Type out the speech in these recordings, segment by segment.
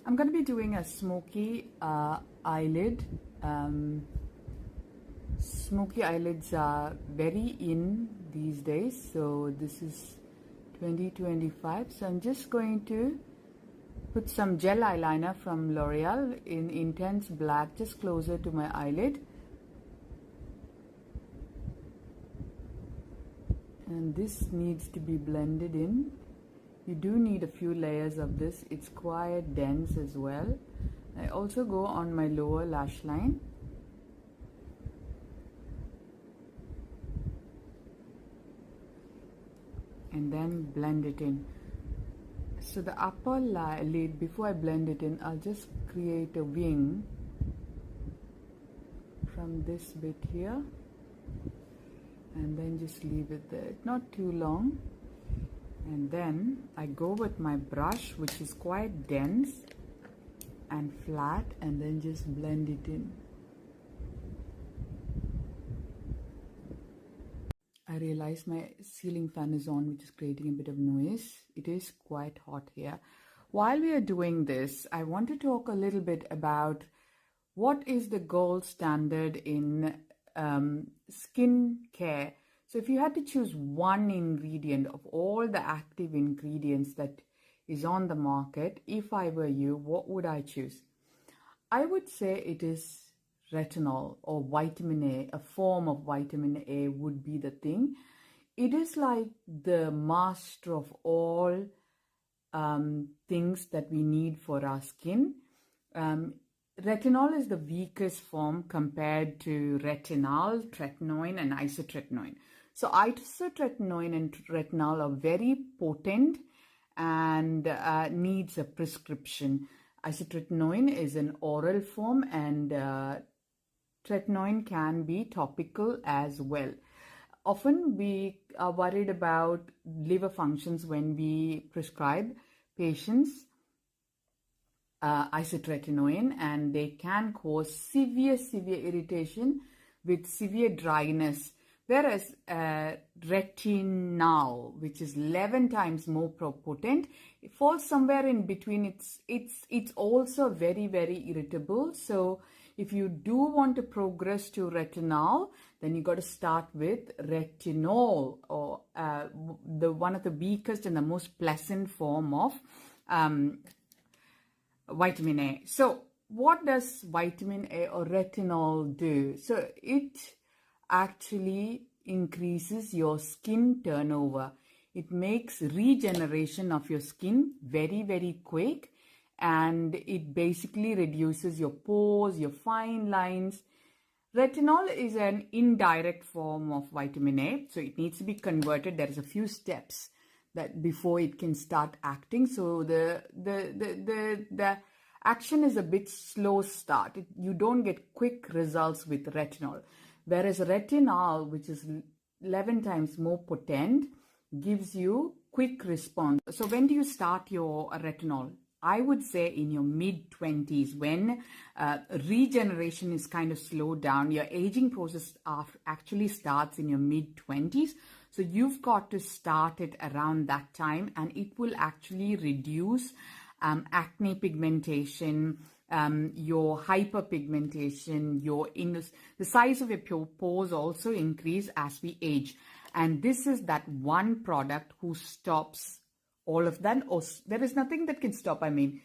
I'm going to be doing a smoky eyelid. Smoky eyelids are very in these days, so this is 2025. So I'm just going to put some gel eyeliner from L'Oreal in intense black just closer to my eyelid. And this needs to be blended in. You do need a few layers of this. It's quite dense as well. I also go on my lower lash line. And then blend it in. So the upper lid, before I blend it in, I'll just create a wing from this bit here. And then just leave it there, not too long. And then I go with my brush, which is quite dense and flat, and then just blend it in. I realize my ceiling fan is on, which is creating a bit of noise. It is quite hot here. While we are doing this, I want to talk a little bit about what is the gold standard in skin care. So if you had to choose one ingredient of all the active ingredients that is on the market, if I were you, what would I choose? I would say it is retinol or vitamin A. A form of vitamin A would be the thing. It is like the master of all things that we need for our skin. Retinol is the weakest form compared to retinol, tretinoin, and isotretinoin. So isotretinoin and retinol are very potent and needs a prescription. Isotretinoin is an oral form, and tretinoin can be topical as well. Often we are worried about liver functions when we prescribe patients isotretinoin, and they can cause severe irritation with severe dryness. Whereas retinol, which is 11 times more potent, it falls somewhere in between. It's also very irritable. So if you do want to progress to retinol, then you got to start with retinol, or the one of the weakest and the most pleasant form of vitamin A. So what does vitamin A or retinol do? So it actually increases your skin turnover. It makes regeneration of your skin very quick, and it basically reduces your pores, your fine lines. Retinol is an indirect form of vitamin A, so it needs to be converted. There is a few steps that before it can start acting. So the action is a bit slow start. You don't get quick results with retinol. Whereas retinol, which is 11 times more potent, gives you quick response. So when do you start your retinol? I would say in your mid-20s, when regeneration is kind of slowed down. Your aging process actually starts in your mid-20s. So you've got to start it around that time, and it will actually reduce acne pigmentation, your hyperpigmentation, the size of your pores also increase as we age. And this is that one product who stops all of that. Or there is nothing that can stop. I mean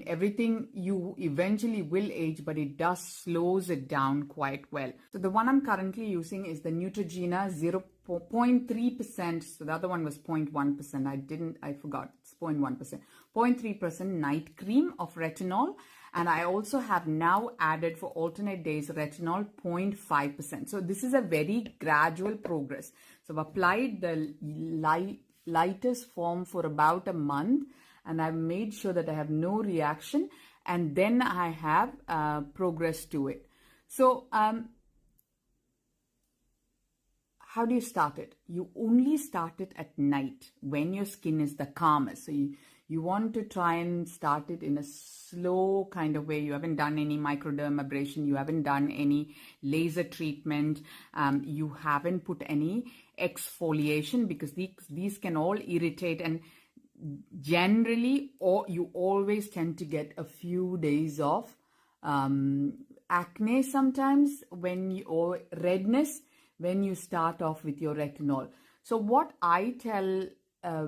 everything, you eventually will age, but it does slows it down quite well. So the one I'm currently using is the Neutrogena 0.3%. So the other one was 0.1%. I forgot. It's 0.1%. 0.3% night cream of retinol. And I also have now added for alternate days retinol 0.5%. So this is a very gradual progress. So I've applied the lightest form for about a month, and I've made sure that I have no reaction, and then I have progressed to it. So how do you start it? You only start it at night when your skin is the calmest. So you want to try and start it in a slow kind of way. You haven't done any microdermabrasion, you haven't done any laser treatment, you haven't put any exfoliation, because these can all irritate, and generally, or you always tend to get a few days of acne sometimes or redness when you start off with your retinol. So what I tell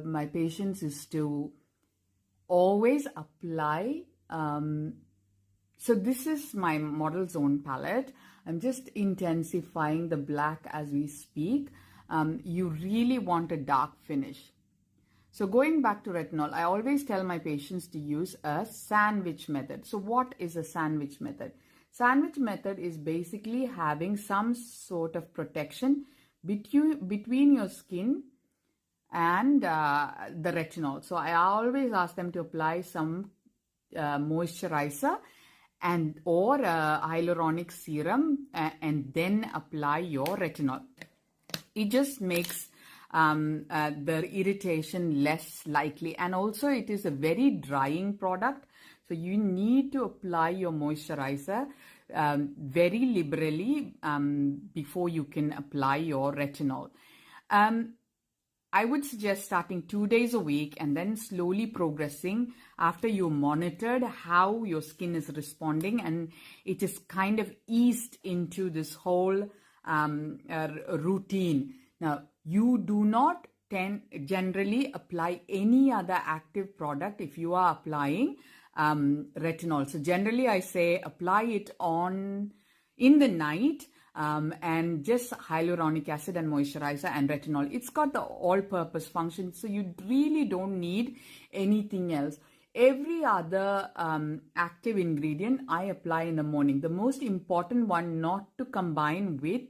my patients is to always apply. So this is my Model Zone palette. I'm just intensifying the black as we speak. You really want a dark finish. So going back to retinol, I always tell my patients to use a sandwich method. So what is a sandwich method? Sandwich method is basically having some sort of protection between your skin and the retinol. So I always ask them to apply some moisturizer or hyaluronic serum and then apply your retinol. It just makes the irritation less likely, and also it is a very drying product, so you need to apply your moisturizer very liberally before you can apply your retinol. I would suggest starting 2 days a week and then slowly progressing after you monitored how your skin is responding and it is kind of eased into this whole routine. Now, you do not generally apply any other active product if you are applying retinol. So generally I say apply it in the night and just hyaluronic acid and moisturizer and retinol. It's got the all-purpose function, so you really don't need anything else. Every other active ingredient I apply in the morning. The most important one not to combine with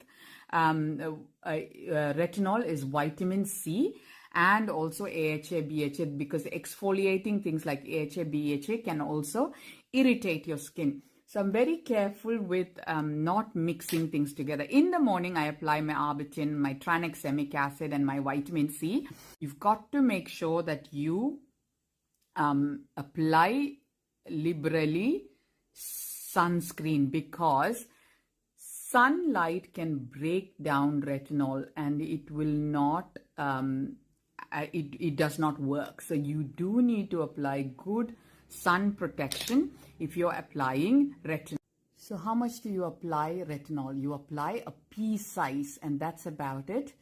retinol is vitamin C and also AHA, BHA, because exfoliating things like AHA, BHA can also irritate your skin. So I'm very careful with not mixing things together. In the morning, I apply my arbutin, my tranexamic acid, and my vitamin C. You've got to make sure that you apply liberally sunscreen, because sunlight can break down retinol and it will not, it does not work. So you do need to apply good sun protection if you're applying retinol. So how much do you apply retinol? You apply a pea size and that's about it.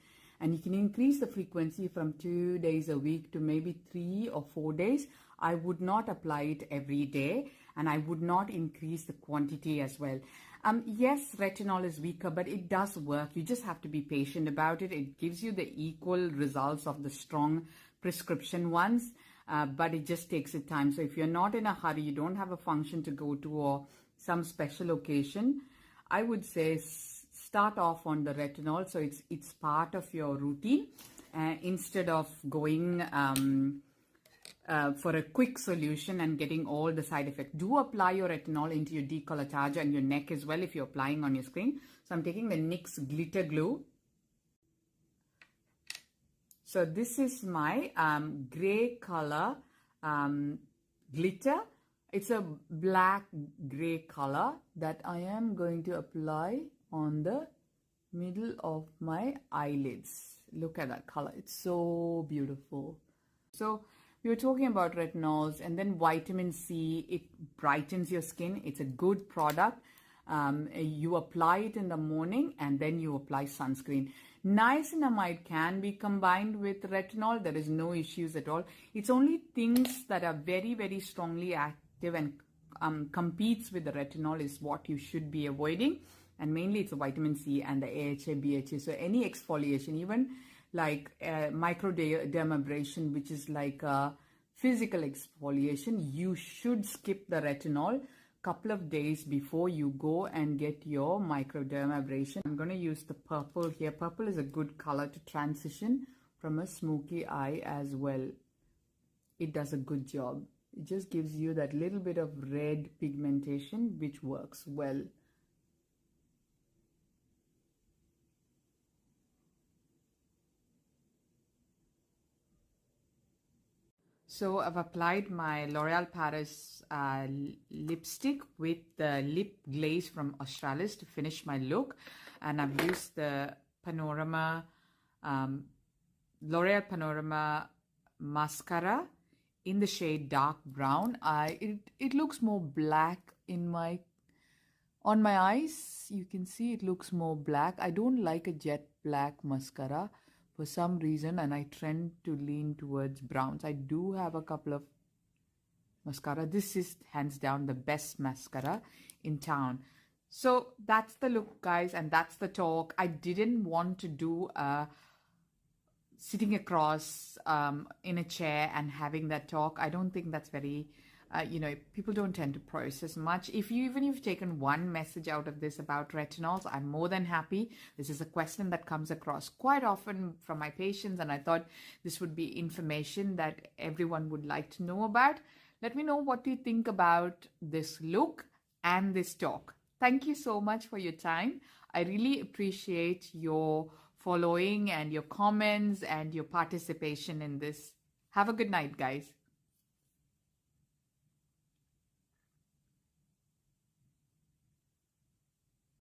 And you can increase the frequency from 2 days a week to maybe 3 or 4 days. I would not apply it every day and I would not increase the quantity as well. Yes, retinol is weaker, but it does work. You just have to be patient about it. It gives you the equal results of the strong prescription ones, but it just takes its time. So if you're not in a hurry, you don't have a function to go to or some special occasion, I would say start off on the retinol. So it's part of your routine instead of going for a quick solution and getting all the side effects. Do apply your retinol into your decolletage and your neck as well if you're applying on your screen. So I'm taking the NYX glitter glue. So this is my gray color glitter. It's a black gray color that I am going to apply on the middle of my eyelids. Look at that color. It's so beautiful. So we were talking about retinols, and then vitamin C, it brightens your skin. It's a good product. You apply it in the morning and then you apply sunscreen. Niacinamide can be combined with retinol. There is no issues at all. It's only things that are very, very strongly active and competes with the retinol is what you should be avoiding. And mainly it's a vitamin C and the AHA, BHA. So any exfoliation, even like microdermabrasion, which is like a physical exfoliation, you should skip the retinol couple of days before you go and get your microdermabrasion. I'm going to use the purple here. Purple is a good color to transition from a smoky eye as well. It does a good job. It just gives you that little bit of red pigmentation which works well. So I've applied my L'Oréal Paris lipstick with the lip glaze from Australis to finish my look. And I've used the Panorama, L'Oréal Panorama mascara in the shade dark brown. It looks more black on my eyes. You can see it looks more black. I don't like a jet black mascara for some reason, and I trend to lean towards browns. I do have a couple of mascara. This is hands down the best mascara in town. So that's the look, guys, and that's the talk. I didn't want to do a sitting across in a chair and having that talk. I don't think that's very, people don't tend to process much. Even if you've taken one message out of this about retinols, I'm more than happy. This is a question that comes across quite often from my patients, and I thought this would be information that everyone would like to know about. Let me know what you think about this look and this talk. Thank you so much for your time. I really appreciate your following and your comments and your participation in this. Have a good night, guys.